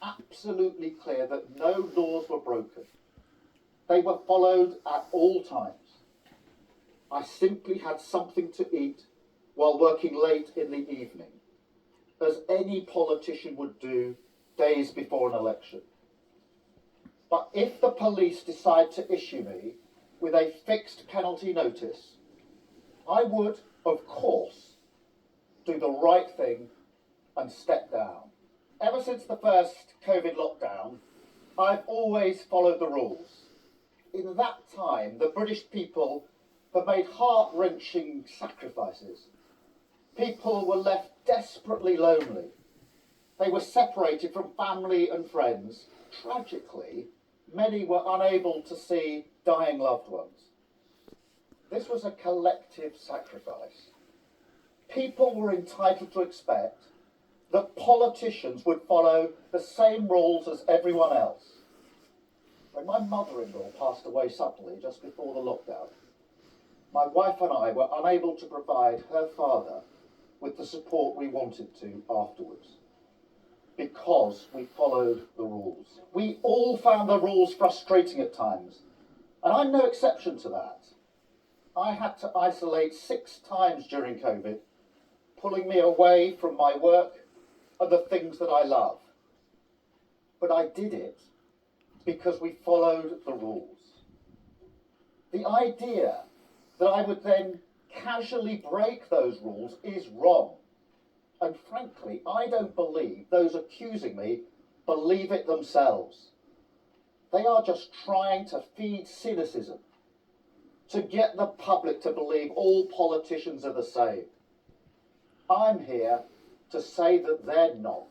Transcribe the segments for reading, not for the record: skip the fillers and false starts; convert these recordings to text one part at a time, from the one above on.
absolutely clear that no laws were broken. They were followed at all times. I simply had something to eat while working late in the evening, as any politician would do days before an election. But if the police decide to issue me with a fixed penalty notice, I would, of course, do the right thing and step down. Ever since the first COVID lockdown, I've always followed the rules. In that time, the British people have made heart-wrenching sacrifices. People were left desperately lonely. They were separated from family and friends. Tragically, many were unable to see dying loved ones. This was a collective sacrifice. People were entitled to expect that politicians would follow the same rules as everyone else. When my mother-in-law passed away suddenly just before the lockdown, my wife and I were unable to provide her father with the support we wanted to afterwards, because we followed the rules. We all found the rules frustrating at times, and I'm no exception to that. I had to isolate 6 times during COVID, pulling me away from my work and the things that I love. But I did it because we followed the rules. The idea that I would then casually break those rules is wrong. And frankly, I don't believe those accusing me believe it themselves. They are just trying to feed cynicism, to get the public to believe all politicians are the same. I'm here to say that they're not.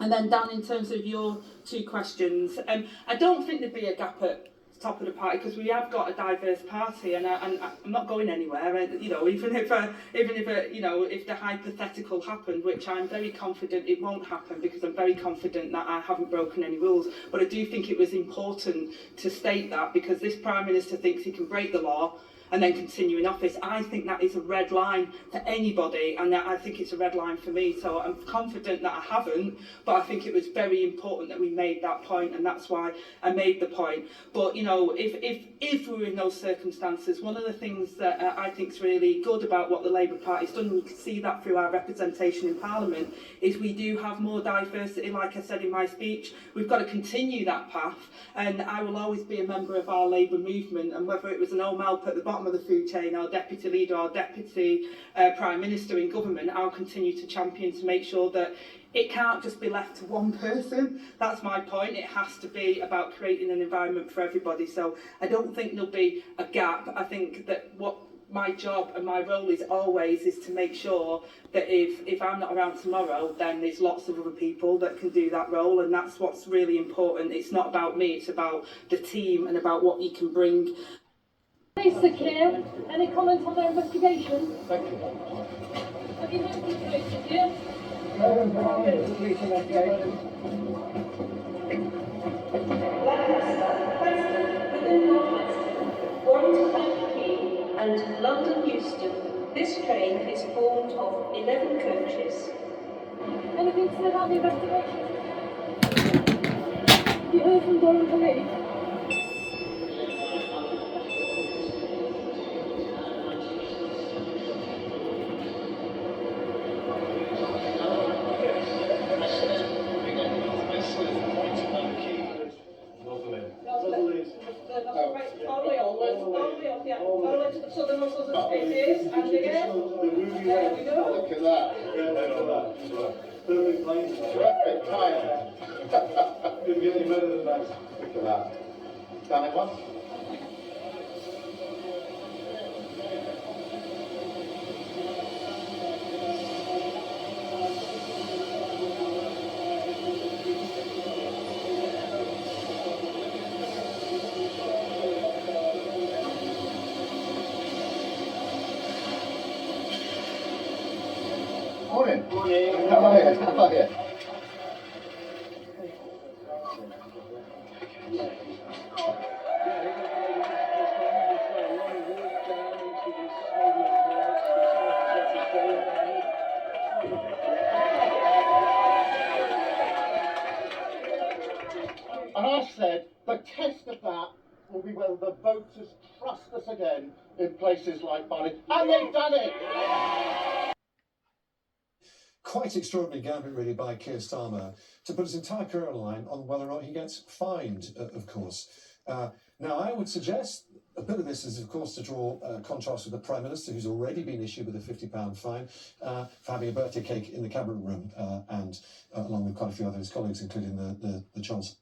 And then Dan, in terms of your 2 questions, I don't think there'd be a gap at the top of the party, because we have got a diverse party, and I'm not going anywhere. You know, even if if the hypothetical happened, which I'm very confident it won't happen, because I'm very confident that I haven't broken any rules. But I do think it was important to state that, because this Prime Minister thinks he can break the law and then continue in office. I think that is a red line for anybody, and I think it's a red line for me. So I'm confident that I haven't, but I think it was very important that we made that point, and that's why I made the point. But you know, if we were in those circumstances, one of the things that I think is really good about what the Labour Party's done, and you can see that through our representation in Parliament, is we do have more diversity. Like I said in my speech, we've got to continue that path, and I will always be a member of our Labour movement, and whether it was an old help at the bottom of the food chain, our deputy leader, our deputy prime minister in government, I'll continue to champion to make sure that it can't just be left to one person. That's my point. It has to be about creating an environment for everybody. So I don't think there'll be a gap. I think that what my job and my role is always is to make sure that if I'm not around tomorrow, then there's lots of other people that can do that role, and that's what's really important. It's not about me, it's about the team and about what you can bring. Mr. Keir, any comment on their investigation? Thank you. Have you investigated yet? No, it's a police investigation. And London Euston, this train is formed of 11 coaches. Anything to say about the investigation? Have you heard from Durham Police? So the muscles of spaces, and again. There we go. Look at that. Perfect time. Perfect time. Couldn't get any better than that. Look at that. Done it once. Morning. Morning. How are you? How are you? And I said the test of that will be whether the voters trust us again in places like Barnet. And they've done it! Quite extraordinary gambit, really, by Keir Starmer to put his entire career on the line on whether or not he gets fined, of course. Now, I would suggest a bit of this is, of course, to draw a contrast with the Prime Minister, who's already been issued with a £50 fine for having a birthday cake in the Cabinet room, and along with quite a few other of his colleagues, including the Chancellor.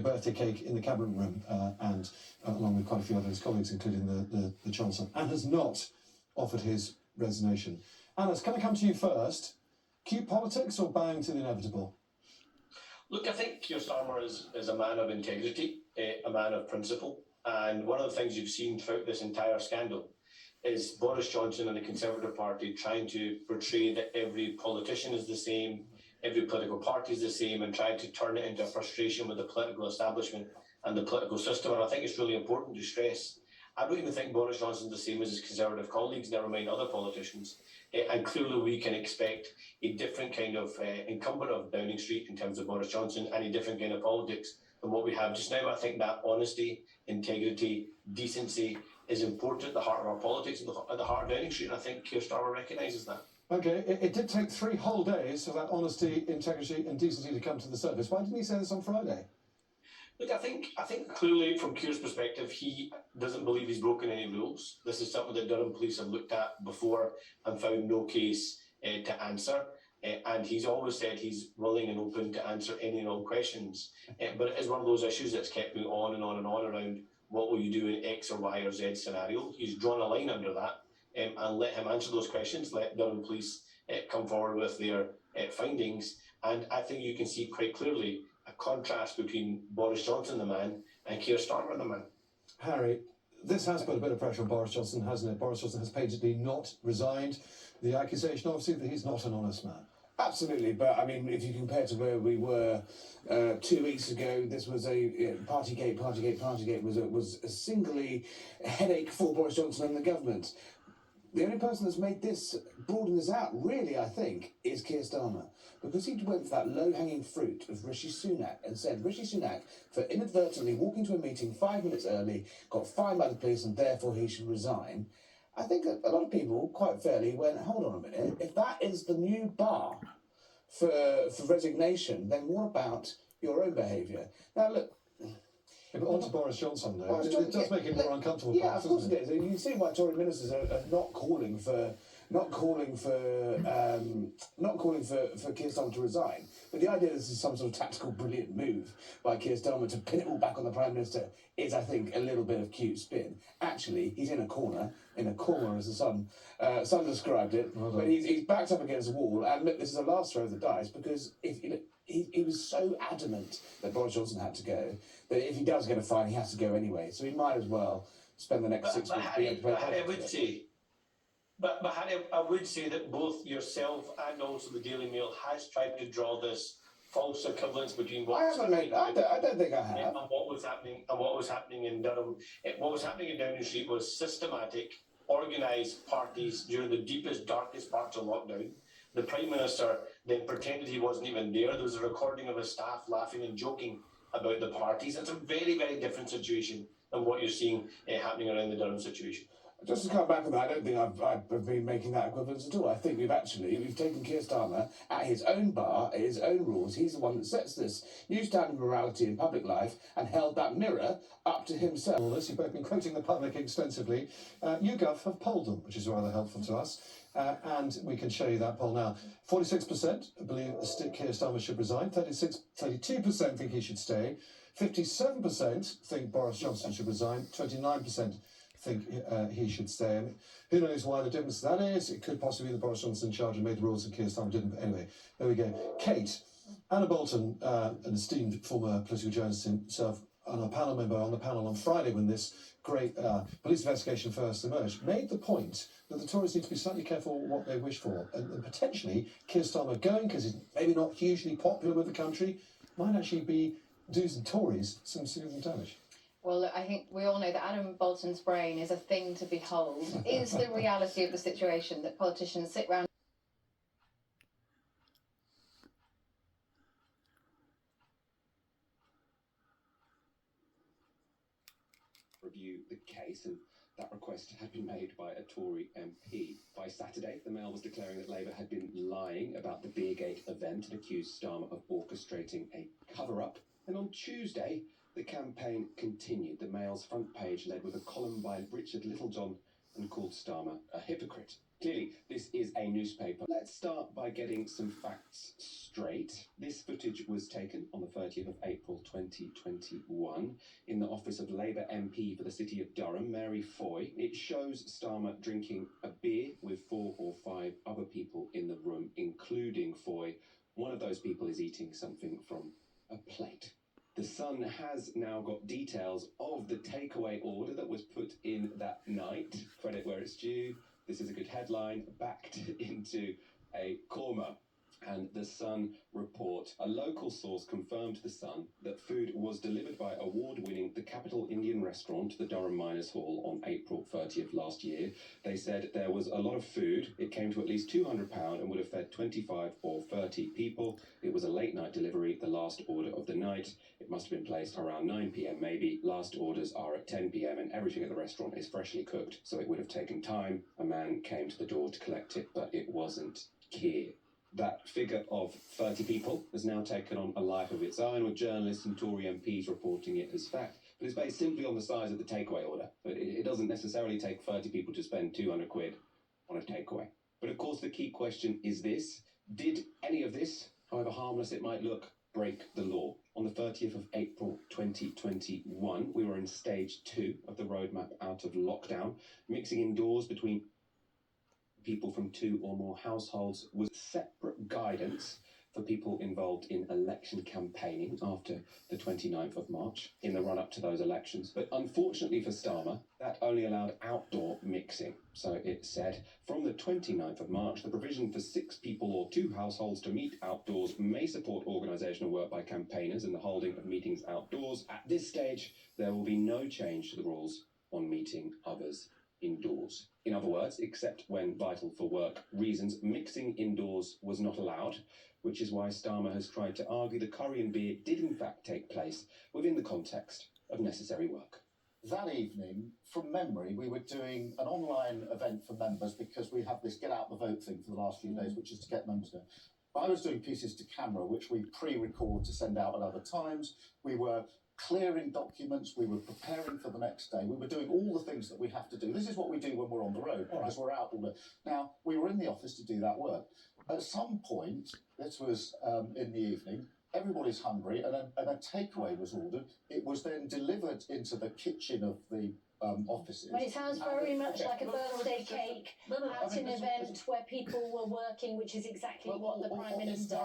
Birthday cake in the Cabinet room, and along with quite a few other of his colleagues, including the Chancellor, and has not offered his resignation. Alice, can I come to you first? Cute politics or bowing to the inevitable? Look, I think Keir Starmer is a man of integrity, a man of principle, and one of the things you've seen throughout this entire scandal is Boris Johnson and the Conservative Party trying to portray that every politician is the same, every political party is the same, and trying to turn it into a frustration with the political establishment and the political system. And I think it's really important to stress, I don't even think Boris Johnson's the same as his Conservative colleagues, never mind other politicians. And clearly we can expect a different kind of incumbent of Downing Street in terms of Boris Johnson, and a different kind of politics than what we have just now. I think that honesty, integrity, decency is important at the heart of our politics, at the heart of Downing Street, and I think Keir Starmer recognises that. Okay, it did take 3 whole days for that honesty, integrity and decency to come to the surface. Why didn't he say this on Friday? Look, I think clearly from Keir's perspective, he doesn't believe he's broken any rules. This is something that Durham police have looked at before and found no case to answer. And he's always said he's willing and open to answer any and all questions. But it is one of those issues that's kept me on and on and on around what will you do in X or Y or Z scenario. He's drawn a line under that, and let him answer those questions. Let Durham police come forward with their findings. And I think you can see quite clearly a contrast between Boris Johnson, the man, and Keir Starmer, the man. Harry, this has put a bit of pressure on Boris Johnson, hasn't it? Boris Johnson has patently not resigned. The accusation, obviously, that he's not an honest man. Absolutely, but I mean, if you compare to where we were 2 weeks ago, this was a Partygate was a singly headache for Boris Johnson and the government. The only person that's made this, broaden this out, really, I think, is Keir Starmer. Because he went for that low-hanging fruit of Rishi Sunak and said Rishi Sunak, for inadvertently walking to a meeting 5 minutes early, got fined by the police and therefore he should resign. I think a lot of people, quite fairly, went, hold on a minute, if that is the new bar for resignation, then what about your own behaviour? Now, look... Yeah, but on to Boris Johnson, though. Boris It does make it more uncomfortable. Yeah, of course it is. And you can see why Tory ministers are not calling for Keir Starmer to resign. But the idea that this is some sort of tactical brilliant move by Keir Starmer to pin it all back on the Prime Minister is, I think, a little bit of cute spin. Actually, he's in a corner as the Sun described it. Well, but he's backed up against the wall, and look, this is the last throw of the dice, because he was so adamant that Boris Johnson had to go that if he does get a fine, he has to go anyway. So he might as well spend the next 6 weeks being able to play politics. But Harry, I would say that both yourself and also the Daily Mail has tried to draw this false equivalence between what I don't think I have. And what was happening in Durham. What was happening in Downing Street was systematic, organised parties during the deepest, darkest parts of lockdown. The Prime Minister then pretended he wasn't even there. There was a recording of his staff laughing and joking about the parties. It's a very, very different situation than what you're seeing happening around the Durham situation. Just to come back on that, I don't think I've been making that equivalence at all. I think we've taken Keir Starmer at his own bar, at his own rules. He's the one that sets this new standard of morality in public life and held that mirror up to himself. All this, you've both been quoting the public extensively. YouGov have polled them, which is rather helpful to us. And we can show you that poll now. 46% believe Keir Starmer should resign. 32% think he should stay. 57% think Boris Johnson should resign. 29% think he should stay. And who knows why the difference that is? It could possibly be that Boris Johnson in charge and made the rules and Keir Starmer didn't. But anyway, there we go. Kate, Anna Bolton, an esteemed former political journalist himself, and a panel member on the panel on Friday when this great police investigation first emerged, made the point that the Tories need to be slightly careful what they wish for. And potentially Keir Starmer going, because he's maybe not hugely popular with the country, might actually do some Tories some significant damage. Well, look, I think we all know that Adam Bolton's brain is a thing to behold. Is the reality of the situation that politicians sit round the case, and that request had been made by a Tory MP. By Saturday, the Mail was declaring that Labour had been lying about the Beergate event and accused Starmer of orchestrating a cover-up. And on Tuesday, the campaign continued. The Mail's front page led with a column by Richard Littlejohn and called Starmer a hypocrite. Clearly, this is a newspaper. Let's start by getting some facts straight. This footage was taken on the 30th of April 2021 in the office of Labour MP for the City of Durham, Mary Foy. It shows Starmer drinking a beer with 4 or 5 other people in the room, including Foy. One of those people is eating something from a plate. The Sun has now got details of the takeaway order that was put in that night. Credit where it's due. This is a good headline, backed into a comma. And the Sun report, a local source confirmed to the Sun that food was delivered by award-winning The Capital Indian Restaurant to the Durham Miners Hall on April 30th last year. They said there was a lot of food. It came to at least £200 and would have fed 25 or 30 people. It was a late-night delivery, the last order of the night. It must have been placed around 9 p.m. maybe. Last orders are at 10 p.m. and everything at the restaurant is freshly cooked, so it would have taken time. A man came to the door to collect it, but it wasn't keir. That figure of 30 people has now taken on a life of its own, with journalists and Tory MPs reporting it as fact. But it's based simply on the size of the takeaway order. But it doesn't necessarily take 30 people to spend 200 quid on a takeaway. But of course, the key question is this. Did any of this, however harmless it might look, break the law? On the 30th of April 2021, we were in stage 2 of the roadmap out of lockdown. Mixing indoors between people from 2 or more households was separate guidance for people involved in election campaigning after the 29th of March, in the run-up to those elections. But unfortunately for Starmer, that only allowed outdoor mixing. So it said, from the 29th of March, the provision for 6 people or 2 households to meet outdoors may support organisational work by campaigners and the holding of meetings outdoors. At this stage, there will be no change to the rules on meeting others indoors. In other words, except when vital for work reasons, mixing indoors was not allowed, which is why Starmer has tried to argue the curry and beer did in fact take place within the context of necessary work. That evening, from memory, we were doing an online event for members because we have this get out the vote thing for the last few days, which is to get members to. I was doing pieces to camera, which we pre-record to send out at other times. We were clearing documents, we were preparing for the next day, we were doing all the things that we have to do. This is what we do when we're on the road, because we're out all day. Now, we were in the office to do that work. At some point, this was in the evening, everybody's hungry, and a takeaway was ordered. It was then delivered into the kitchen of the offices. Well, it sounds very much like a birthday cake at an event where people were working, which is exactly what the Prime Minister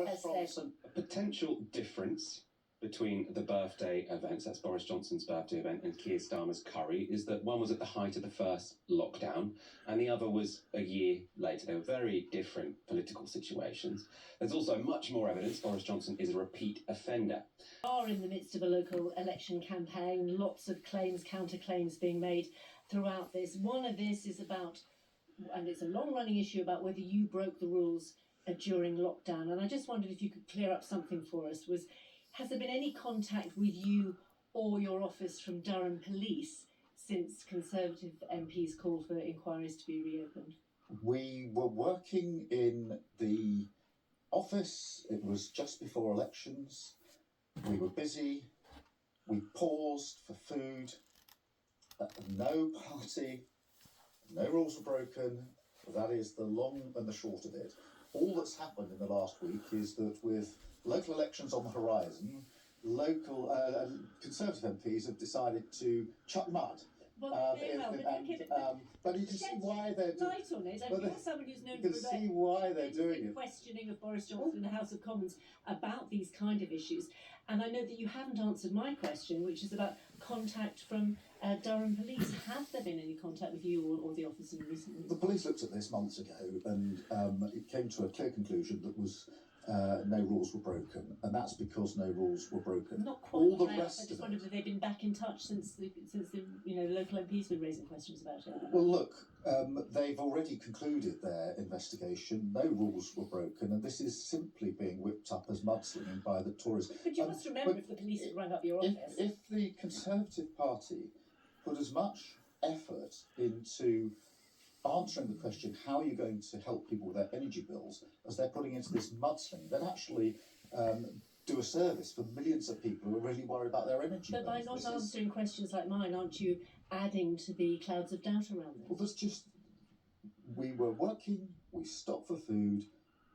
has said. A potential difference between the birthday events, that's Boris Johnson's birthday event, and Keir Starmer's curry, is that one was at the height of the first lockdown and the other was a year later. They were very different political situations. There's also much more evidence Boris Johnson is a repeat offender. We are in the midst of a local election campaign, lots of claims, counterclaims being made throughout this. One of this is about, and it's a long-running issue, about whether you broke the rules during lockdown. And I just wondered if you could clear up something for us. Has there been any contact with you or your office from Durham Police since Conservative MPs called for inquiries to be reopened? We were working in the office. It was just before elections. We were busy. We paused for food. No party, no rules were broken. That is the long and the short of it. All that's happened in the last week is that with local elections on the horizon, local Conservative MPs have decided to chuck mud. Well, but you can see why they're doing light on it. And you're someone who's known you can see why they're doing it. Questioning of Boris Johnson in the House of Commons about these kind of issues. And I know that you haven't answered my question, which is about contact from Durham Police. Have there been any contact with you or the office in recent weeks? The police looked at this months ago and it came to a clear conclusion that was no rules were broken, and that's because no rules were broken. Not quite. All the I rest just of wondered if they've been back in touch since the local MPs have been raising questions about it. Well, look, they've already concluded their investigation. No rules were broken, and this is simply being whipped up as mudslinging by the Tories. But you must remember if the police had rung up your office. If the Conservative Party put as much effort into answering the question, how are you going to help people with their energy bills, as they're putting into this mudslinging, then actually do a service for millions of people who are really worried about their energy But bills. by not answering questions like mine, aren't you adding to the clouds of doubt around this? Well, there's just, we were working, we stopped for food,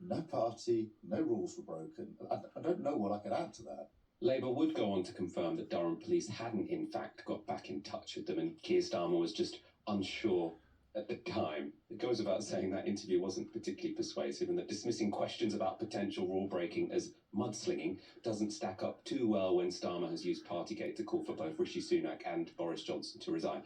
no party, no rules were broken. I don't know what I could add to that. Labour would go on to confirm that Durham police hadn't in fact got back in touch with them, and Keir Starmer was just unsure at the time. It goes without saying that interview wasn't particularly persuasive, and that dismissing questions about potential rule breaking as mudslinging doesn't stack up too well when Starmer has used Partygate to call for both Rishi Sunak and Boris Johnson to resign.